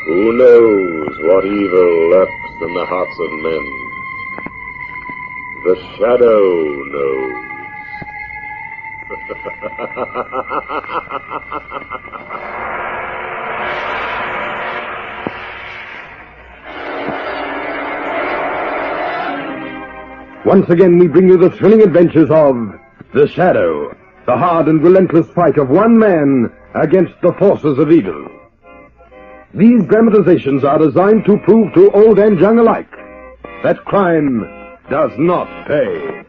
Who knows what evil lurks in the hearts of men? The Shadow knows. Once again, we bring you the thrilling adventures of The Shadow, the hard and relentless fight of one man against the forces of evil. These dramatizations are designed to prove to old and young alike that crime does not pay.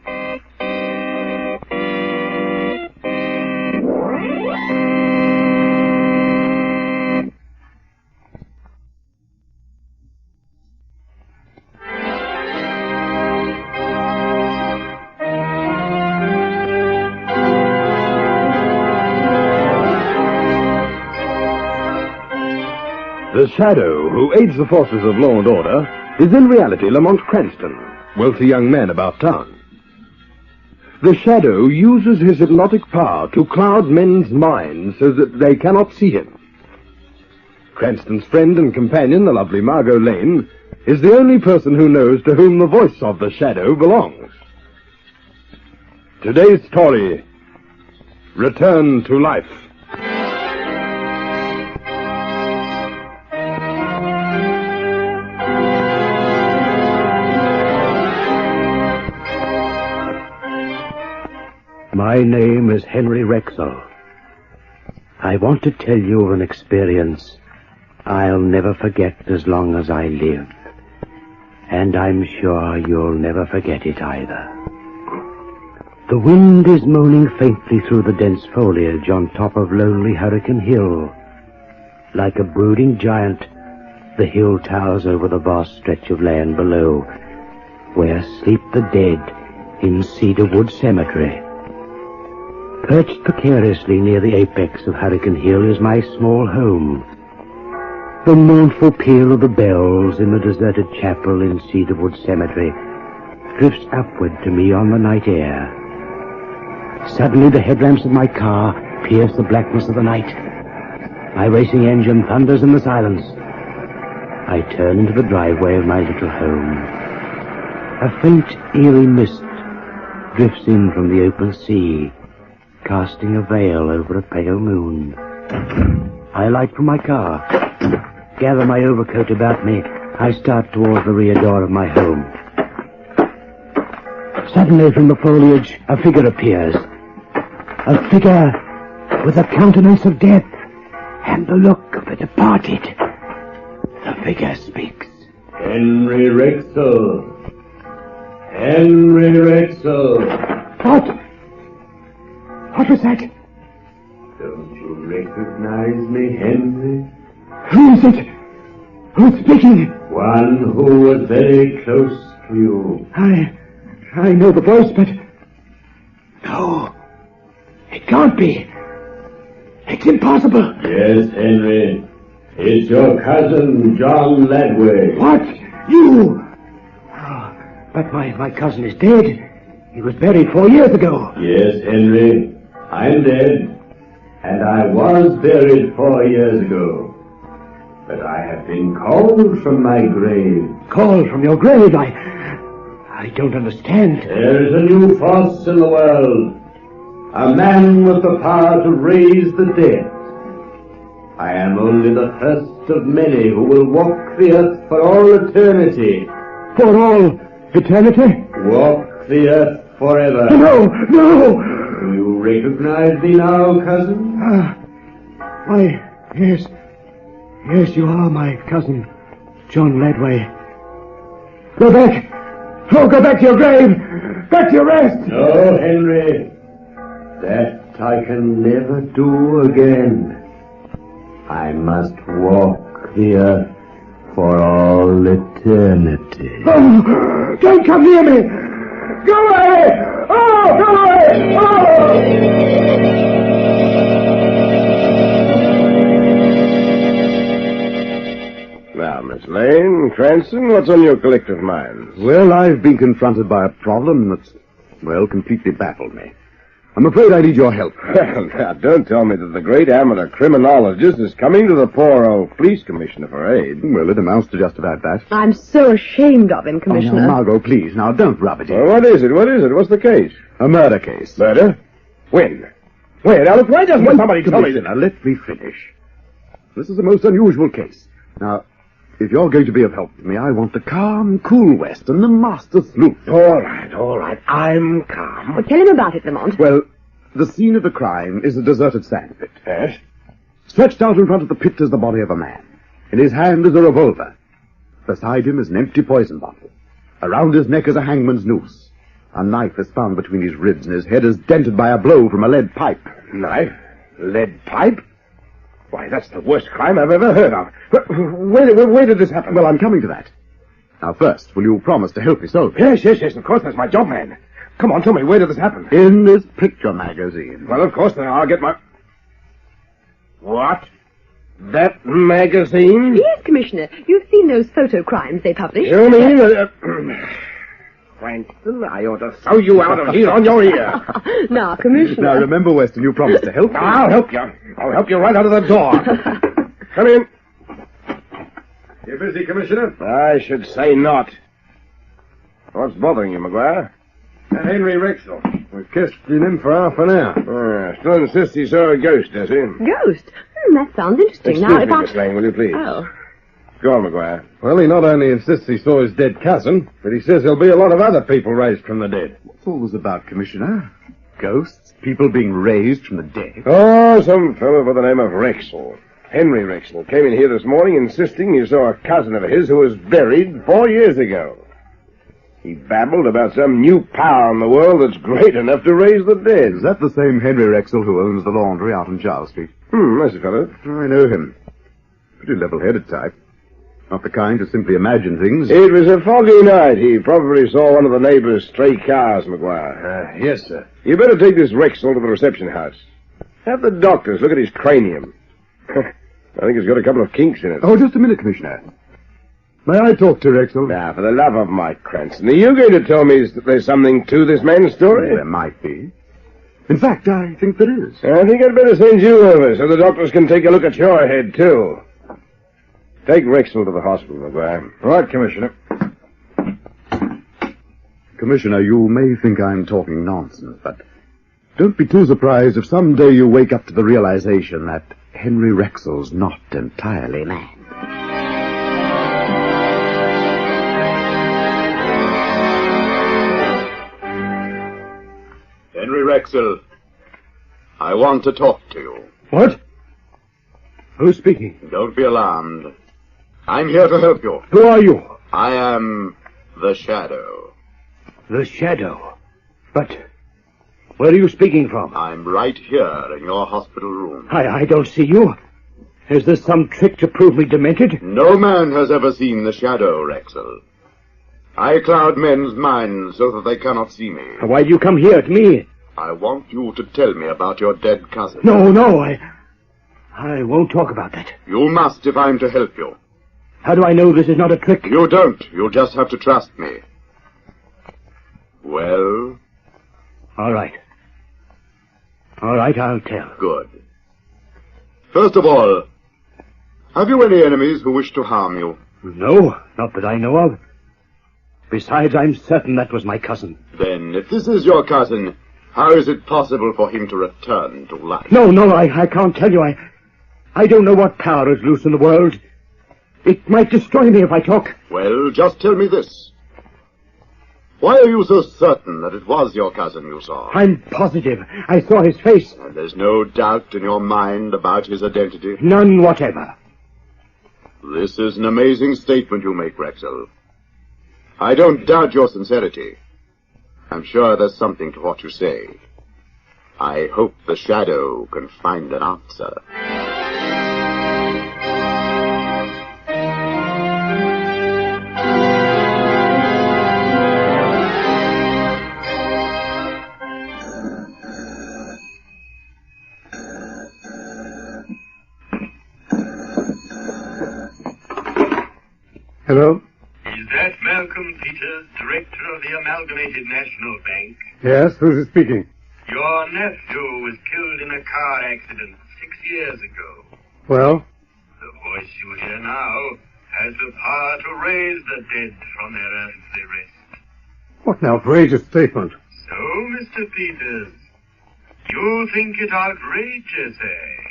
The Shadow, who aids the forces of law and order, is in reality Lamont Cranston, wealthy young man about town. The Shadow uses his hypnotic power to cloud men's minds so that they cannot see him. Cranston's friend and companion, the lovely Margot Lane, is the only person who knows to whom the voice of the Shadow belongs. Today's story, Return to Life. My name is Henry Rexall. I want to tell you of an experience I'll never forget as long as I live. And I'm sure you'll never forget it either. The wind is moaning faintly through the dense foliage on top of lonely Hurricane Hill. Like a brooding giant, the hill towers over the vast stretch of land below, where sleep the dead in Cedarwood Cemetery. Perched precariously near the apex of Hurricane Hill is my small home. The mournful peal of the bells in the deserted chapel in Cedarwood Cemetery drifts upward to me on the night air. Suddenly the headlamps of my car pierce the blackness of the night. My racing engine thunders in the silence. I turn into the driveway of my little home. A faint, eerie mist drifts in from the open sea, casting a veil over a pale moon. I alight from my car, gather my overcoat about me. I start towards the rear door of my home. Suddenly from the foliage, a figure appears. A figure with a countenance of death and the look of the departed. The figure speaks. Henry Rexall. Henry Rexall. What? What was that? Don't you recognize me, Henry? Who is it? Who's speaking? One who was very close to you. I know the voice, but... No. It can't be. It's impossible. Yes, Henry. It's your cousin, John Ledway. What? You? Oh, but my cousin is dead. He was buried 4 years ago. Yes, Henry. I'm dead. And I was buried 4 years ago. But I have been called from my grave. Called from your grave? I don't understand. There is a new force in the world. A man with the power to raise the dead. I am only the first of many who will walk the earth for all eternity. For all eternity? Walk the earth forever. No! Do you recognize me now, cousin? Yes. Yes, you are my cousin, John Ledway. Go back! Oh, go back to your grave! Back to your rest! No, Henry. That I can never do again. I must walk the earth for all eternity. Oh, don't come near me! Go away! Oh, go away! Oh! Now, Miss Lane, Cranston, what's on your collective minds? Well, I've been confronted by a problem that's, completely baffled me. I'm afraid I need your help. Well, now, don't tell me that the great amateur criminologist is coming to the poor old police commissioner for aid. Well, it amounts to just about that. I'm so ashamed of him, Commissioner. Oh, now, Margot, please. Now, don't rub it in. Well, what is it? What's the case? A murder case. Murder? When? Where? Now, look, why doesn't somebody tell me that? Now, let me finish. This is a most unusual case. Now, if you're going to be of help to me, I want the calm, cool West and the master sleuth. All right. I'm calm. Well, tell him about it, Lamont. Well, the scene of the crime is a deserted sandpit. Yes? Stretched out in front of the pit is the body of a man. In his hand is a revolver. Beside him is an empty poison bottle. Around his neck is a hangman's noose. A knife is found between his ribs, and his head is dented by a blow from a lead pipe. Knife? Lead pipe? Why, that's the worst crime I've ever heard of. Where did this happen? Well, I'm coming to that. Now, first, will you promise to help me solve it? Yes, of course, that's my job, man. Come on, tell me, where did this happen? In this picture magazine. Well, of course, then I'll get my... What? That magazine? Yes, Commissioner. You've seen those photo crimes they publish. You mean... Cranston, I ought to throw you out of here on your ear. Now, Commissioner. Now, remember, Weston, you promised to help me. I'll help you. I'll help you right out of the door. Come in. You busy, Commissioner? I should say not. What's bothering you, McGuire? Henry Rexel. We've questioned him for half an hour. Still insists he saw a ghost, does he? Ghost? That sounds interesting. Excuse now, me, if I... Miss Lang, will you please? Oh. Go on, McGuire. Well, he not only insists he saw his dead cousin, but he says there'll be a lot of other people raised from the dead. What's all this about, Commissioner? Ghosts? People being raised from the dead? Oh, some fellow by the name of Rexel. Henry Rexel came in here this morning insisting he saw a cousin of his who was buried 4 years ago. He babbled about some new power in the world that's great enough to raise the dead. Is that the same Henry Rexel who owns the laundry out on Charles Street? That's a fellow. I know him. Pretty level-headed type. Not the kind to simply imagine things. It was a foggy night. He probably saw one of the neighbors' stray cars, McGuire. Yes, sir. You better take this Rexel to the reception house. Have the doctors look at his cranium. I think it's got a couple of kinks in it. Oh, just a minute, Commissioner. May I talk to Rexel? Now, for the love of Mike Cranston, are you going to tell me that there's something to this man's story? There might be. In fact, I think there is. I think I'd better send you over so the doctors can take a look at your head, too. Take Rexel to the hospital, McGuire. Right, Commissioner. Commissioner, you may think I'm talking nonsense, but don't be too surprised if someday you wake up to the realization that Henry Rexel's not entirely mad. Henry Rexel, I want to talk to you. What? Who's speaking? Don't be alarmed. I'm here to help you. Who are you? I am the Shadow. The Shadow? But where are you speaking from? I'm right here in your hospital room. I don't see you. Is this some trick to prove me demented? No man has ever seen the Shadow, Rexel. I cloud men's minds so that they cannot see me. Why do you come here to me? I want you to tell me about your dead cousin. No, I won't talk about that. You must if I'm to help you. How do I know this is not a trick? You don't. You just have to trust me. Well? All right, I'll tell. Good. First of all, have you any enemies who wish to harm you? No, not that I know of. Besides, I'm certain that was my cousin. Then, if this is your cousin, how is it possible for him to return to life? No, I can't tell you. I don't know what power is loose in the world. It might destroy me if I talk. Well, just tell me this. Why are you so certain that it was your cousin you saw? I'm positive. I saw his face. And there's no doubt in your mind about his identity? None whatever. This is an amazing statement you make, Rexel. I don't doubt your sincerity. I'm sure there's something to what you say. I hope the Shadow can find an answer. Hello? Is that Malcolm Peters, director of the Amalgamated National Bank? Yes, who's speaking? You're Your nephew was killed in a car accident 6 years ago. Well? The voice you hear now has the power to raise the dead from their earthly rest. What an outrageous statement. So, Mr. Peters, you think it outrageous, eh?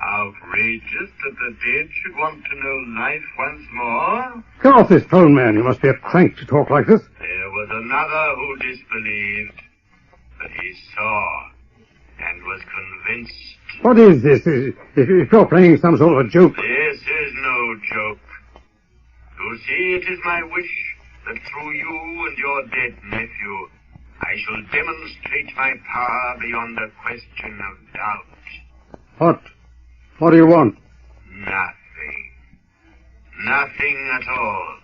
Outrageous that the dead should want to know life once more? Get off this phone, man. You must be a crank to talk like this. There was another who disbelieved, but he saw and was convinced. What is this? If you're playing some sort of a joke... This is no joke. You see, it is my wish that through you and your dead nephew, I shall demonstrate my power beyond a question of doubt. What do you want? Nothing. Nothing at all.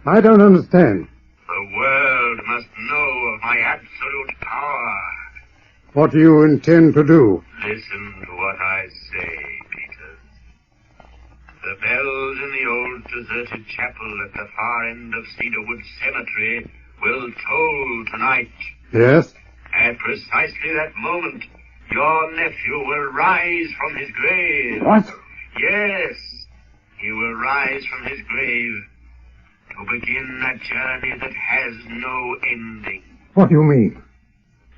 I don't understand. The world must know of my absolute power. What do you intend to do? Listen to what I say, Peters. The bells in the old deserted chapel at the far end of Cedarwood Cemetery will toll tonight. Yes? At precisely that moment, your nephew will rise from his grave. What? Yes, he will rise from his grave to begin a journey that has no ending. What do you mean?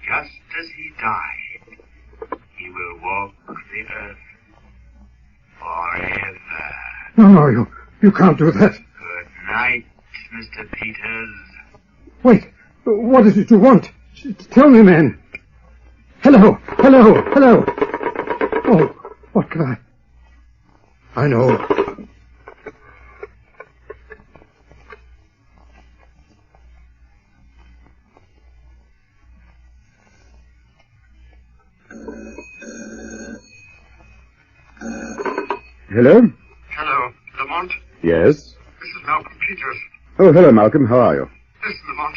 Just as he died, he will walk the earth forever. No, you can't do that. Good night, Mr. Peters. Wait, what is it you want? Tell me, man. Hello. Oh, what can I know. Hello? Hello, Lamont. Yes? This is Malcolm Peters. Oh, hello, Malcolm. How are you? Listen, Lamont.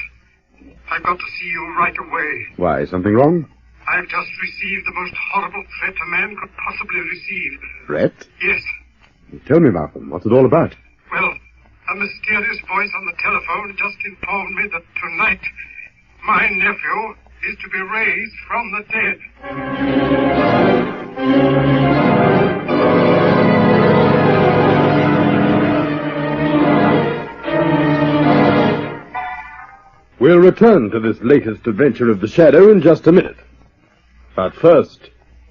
I've got to see you right away. Why, something wrong? I've just received the most horrible threat a man could possibly receive. Threat? Yes. Tell me, Malcolm, what's it all about? Well, a mysterious voice on the telephone just informed me that tonight my nephew is to be raised from the dead. We'll return to this latest adventure of the Shadow in just a minute. But first,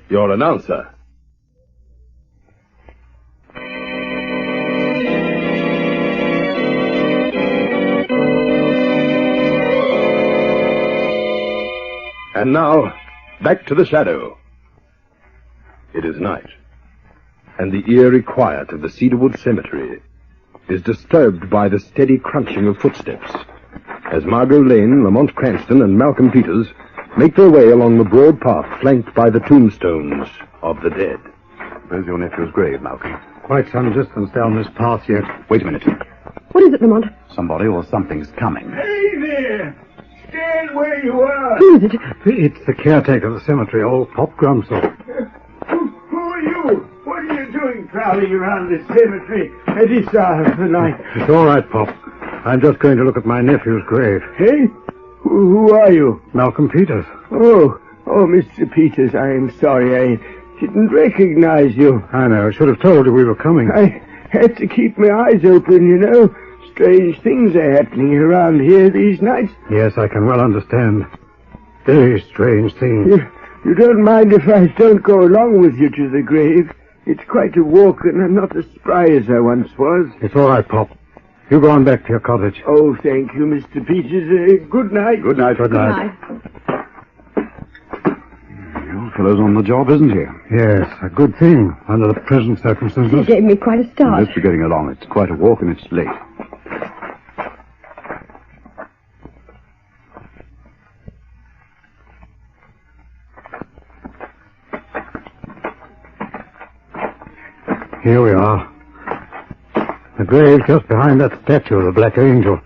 your announcer. And now, back to the Shadow. It is night, and the eerie quiet of the Cedarwood Cemetery is disturbed by the steady crunching of footsteps as Margot Lane, Lamont Cranston, and Malcolm Peters make their way along the broad path flanked by the tombstones of the dead. Where's your nephew's grave, Malcolm? Quite some distance down this path yet. Wait a minute. What is it, Lamont? Somebody or something's coming. Hey there! Stand where you are! Who is it? It's the caretaker of the cemetery, old Pop Grumsel. Who are you? What are you doing prowling around this cemetery at this hour of the night? It's all right, Pop. I'm just going to look at my nephew's grave. Hey? Who are you? Malcolm Peters. Oh, Mr. Peters, I am sorry. I didn't recognize you. I know. I should have told you we were coming. I had to keep my eyes open, you know. Strange things are happening around here these nights. Yes, I can well understand. Very strange things. You don't mind if I don't go along with you to the grave? It's quite a walk, and I'm not as spry as I once was. It's all right, Pop. You go on back to your cottage. Oh, thank you, Mr. Peters. Good night. Good night. Good night. The old fellow's on the job, isn't he? Yes, a good thing under the present You circumstances. gave me quite a start. Let's be getting along. It's quite a walk and it's late. Here we are. The grave just behind that statue of the Black Angel.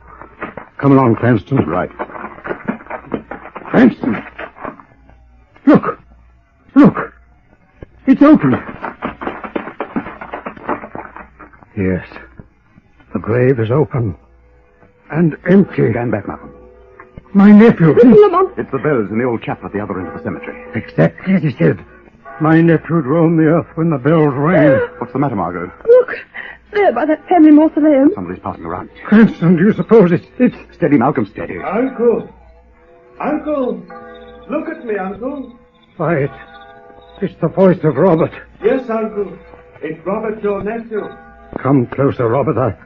Come along, Cranston. Right. Cranston! Look! It's open! Yes. The grave is open. And empty. Stand back, Malcolm. My nephew. Lamont. It's the bells in the old chapel at the other end of the cemetery. Exactly as he said. My nephew roamed the earth when the bells rang. What's the matter, Margot? Look, there by that family mausoleum. Somebody's passing around. Cranston, do you suppose it's... Steady, Malcolm, steady. Uncle! Uncle! Look at me, Uncle. Why, it's the voice of Robert. Yes, Uncle. It's Robert, your nephew. Come closer, Robert.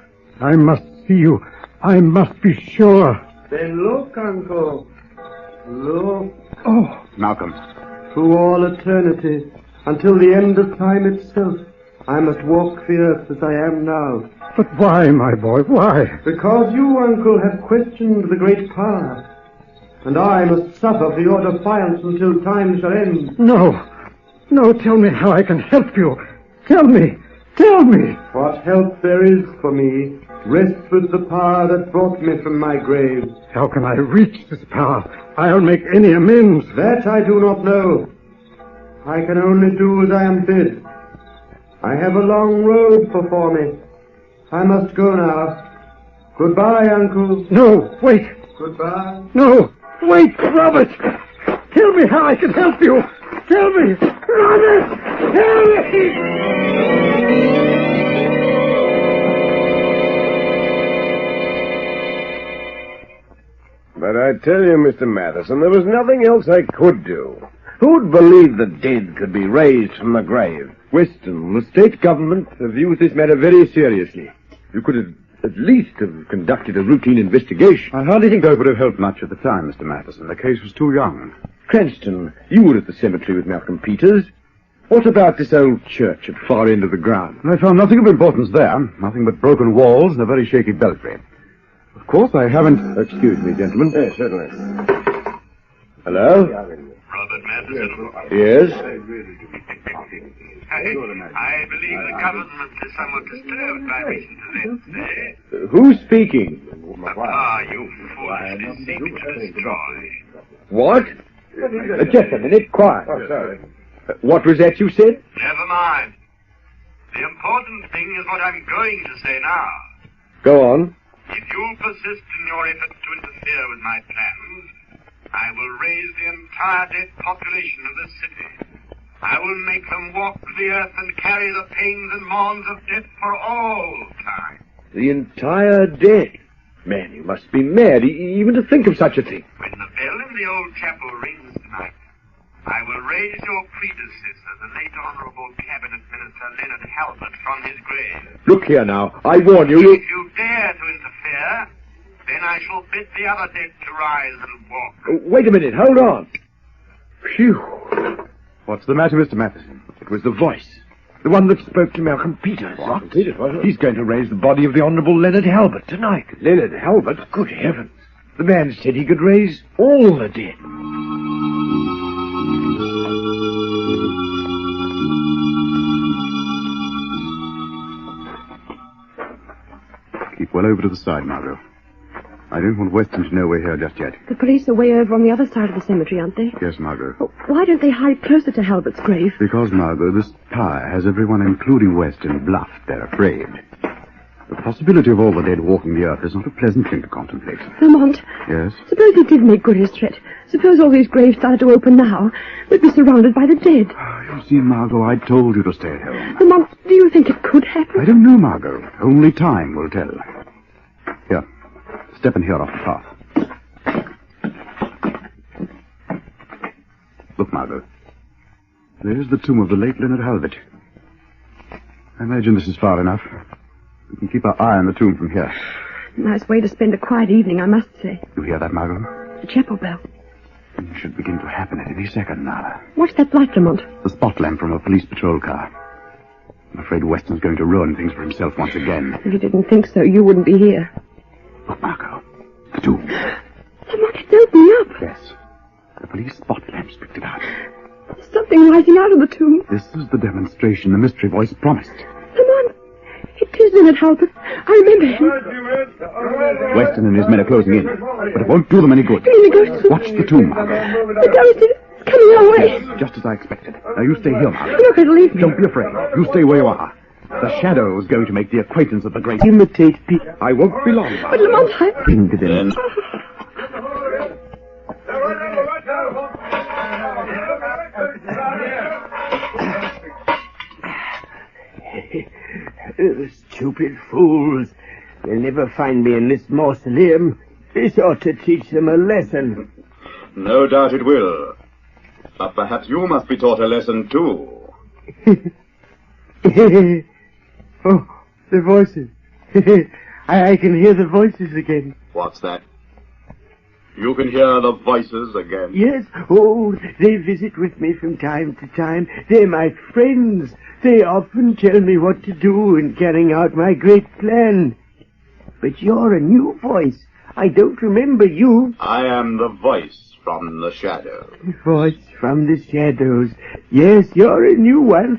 I must see you. I must be sure. Then look, Uncle. Look. Oh, Malcolm. Through all eternity, until the end of time itself, I must walk the earth as I am now. but why, my boy, why? Because you, Uncle, have questioned the great power. And I must suffer for your defiance until time shall end. No, tell me how I can help you. Tell me. What help there is for me rests with the power that brought me from my grave. How can I reach this power? I'll make any amends. That I do not know. I can only do as I am bid. I have a long road before me. I must go now. Goodbye, Uncle. No, wait. Goodbye. No, wait, Robert. Tell me how I can help you. Tell me. Robert, tell me. But I tell you, Mr. Matheson, there was nothing else I could do. Who'd believe the dead could be raised from the grave? Weston, the state government have used this matter very seriously. You could have at least have conducted a routine investigation. I hardly think that would have helped much at the time, Mr. Matheson. The case was too young. Cranston, you were at the cemetery with Malcolm Peters. What about this old church at the far end of the ground? I found nothing of importance there. Nothing but broken walls and a very shaky belfry. Of course, I haven't... Excuse me, gentlemen. Yes, certainly. Hello? Robert Matheson. Yes? I believe the government is somewhat disturbed by recent events, eh? Who's speaking? You foolishly seek to destroy. What? Just a minute, quiet. Oh, sorry. What was that you said? Never mind. The important thing is what I'm going to say now. Go on. If you persist in your efforts to interfere with my plans, I will raise the entire dead population of this city. I will make them walk the earth and carry the pains and mourns of death for all time. The entire dead? Man, you must be mad even to think of such a thing. When the bell in the old chapel rings tonight, I will raise your predecessor, the late Honorable Cabinet Minister Leonard Halbert, from his grave. Look here now, I warn you. If you dare to interfere, then I shall bid the other dead to rise and walk. Wait a minute, hold on. Phew. What's the matter, Mr. Matheson? It was the voice. The one that spoke to Malcolm Peters. What? Peters, wasn't it? He's going to raise the body of the Honourable Leonard Halbert tonight. Leonard Halbert? Good heavens. The man said he could raise all the dead. Keep well over to the side, Margot. I don't want Weston to know we're here just yet. The police are way over on the other side of the cemetery, aren't they? Yes, Margot. Oh, why don't they hide closer to Halbert's grave? Because, Margot, this power has everyone, including Weston, bluffed. They're afraid. The possibility of all the dead walking the earth is not a pleasant thing to contemplate. Lamont. Yes? Suppose he did make good his threat. Suppose all these graves started to open now. We'd be surrounded by the dead. You see, Margot, I told you to stay at home. Lamont, do you think it could happen? I don't know, Margot. Only time will tell. Here. Step in here off the path. Look, Margot. There's the tomb of the late Leonard Halbert. I imagine this is far enough. We can keep our eye on the tomb from here. Nice way to spend a quiet evening, I must say. You hear that, Margot? The chapel bell. Things should begin to happen at any second now. What's that light, Lamont? The spot lamp from a police patrol car. I'm afraid Weston's going to ruin things for himself once again. If you didn't think so, you wouldn't be here. Look, Margot. The tomb. Lamont, it's opening up. Yes. The police spot lamp's picked it out. There's something rising out of the tomb. This is the demonstration the mystery voice promised. Lamont, it is Leonard Halbert. I remember him. Weston and his men are closing in, but it won't do them any good. You mean the ghost? Watch the tomb, Margot. The ghost is coming our way. Just as I expected. Now you stay here, Margot. You're going to leave me. Don't be afraid. You stay where you are. The Shadow's going to make the acquaintance of the great... Imitate Pete. I won't be long. But Lamont, I... Into them. Stupid fools. They'll never find me in this mausoleum. This ought to teach them a lesson. No doubt it will. But perhaps you must be taught a lesson, too. Oh, the voices. I can hear the voices again. What's that? You can hear the voices again? Yes. Oh, they visit with me from time to time. They're my friends. They often tell me what to do in carrying out my great plan. But you're a new voice. I don't remember you. I am the voice from the shadow. Voice from the shadows. Yes, you're a new one.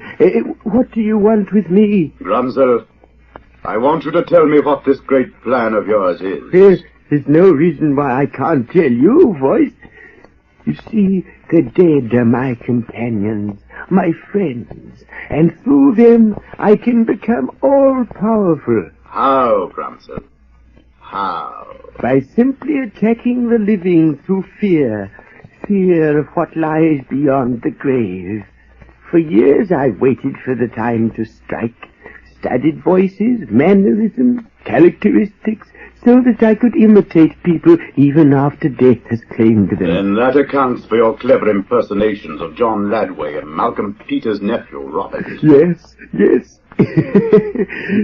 What do you want with me? Grumsel, I want you to tell me what this great plan of yours is. There's no reason why I can't tell you, voice. You see, the dead are my companions, my friends, and through them I can become all-powerful. How, Grumsel? How? By simply attacking the living through fear. Fear of what lies beyond the grave. For years I waited for the time to strike. Studied voices, mannerisms, characteristics, so that I could imitate people even after death has claimed them. Then that accounts for your clever impersonations of John Ladway and Malcolm Peters' nephew, Robert. Yes.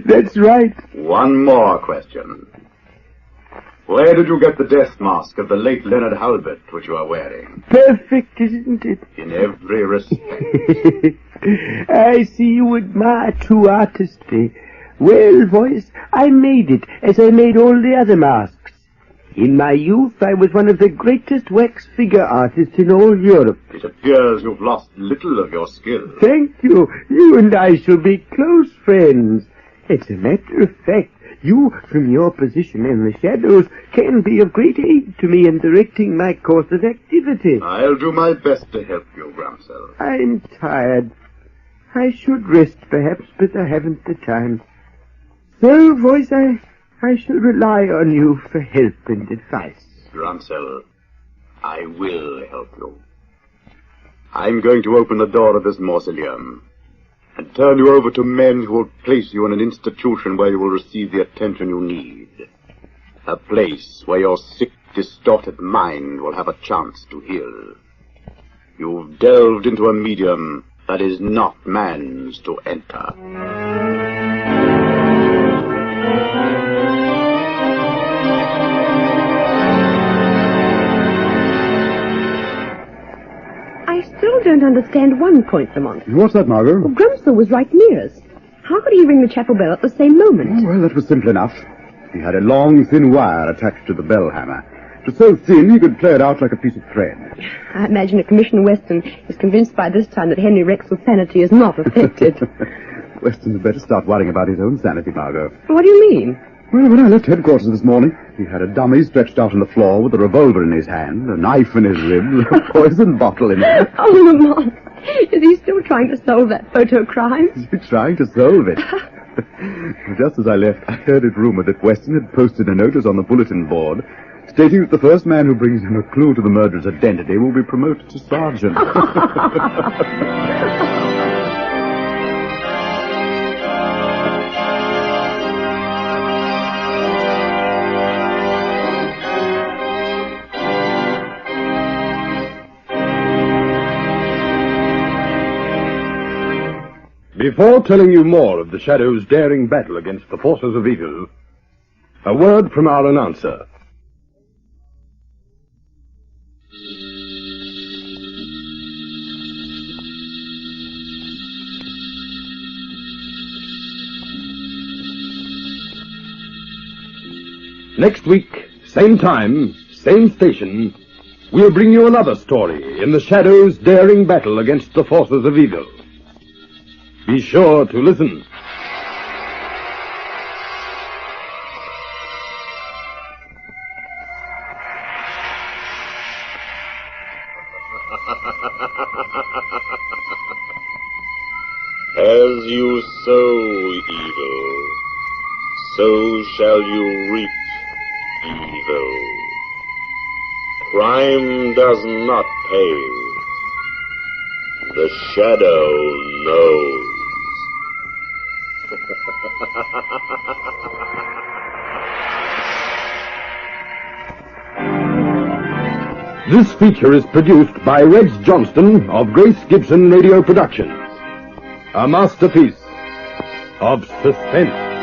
That's right. One more question. Where did you get the death mask of the late Leonard Halbert, which you are wearing? Perfect, isn't it? In every respect. I see you admire true artistry. Well, voice, I made it, as I made all the other masks. In my youth, I was one of the greatest wax figure artists in all Europe. It appears you've lost little of your skill. Thank you. You and I shall be close friends. As a matter of fact, you, from your position in the shadows, can be of great aid to me in directing my course of activity. I'll do my best to help you, Grumsel. I'm tired. I should rest, perhaps, but I haven't the time. So, voice, I shall rely on you for help and advice. Grumsel, I will help you. I'm going to open the door of this mausoleum and turn you over to men who will place you in an institution where you will receive the attention you need. A place where your sick, distorted mind will have a chance to heal. You've delved into a medium that is not man's to enter. I still don't understand one point, Lamont. What's that, Margot? Well, Grumsel was right near us. How could he ring the chapel bell at the same moment? Oh, well, that was simple enough. He had a long, thin wire attached to the bell hammer. It was so thin he could play it out like a piece of thread. I imagine that Commissioner Weston is convinced by this time that Henry Rexell's sanity is not affected. Weston had better start worrying about his own sanity, Margot. What do you mean? Well, when I left headquarters this morning, he had a dummy stretched out on the floor with a revolver in his hand, a knife in his ribs, a poison bottle in it. Oh, Lamont, is he still trying to solve that photo crime? He's trying to solve it. Just as I left, I heard it rumored that Weston had posted a notice on the bulletin board stating that the first man who brings him a clue to the murderer's identity will be promoted to sergeant. Before telling you more of the Shadow's daring battle against the forces of evil, a word from our announcer. Next week, same time, same station, we'll bring you another story in the Shadow's daring battle against the forces of evil. Be sure to listen. As you sow evil, so shall you reap evil. Crime does not pay. The Shadow knows. This feature is produced by Rex Johnston of Grace Gibson Radio Productions. A masterpiece of suspense.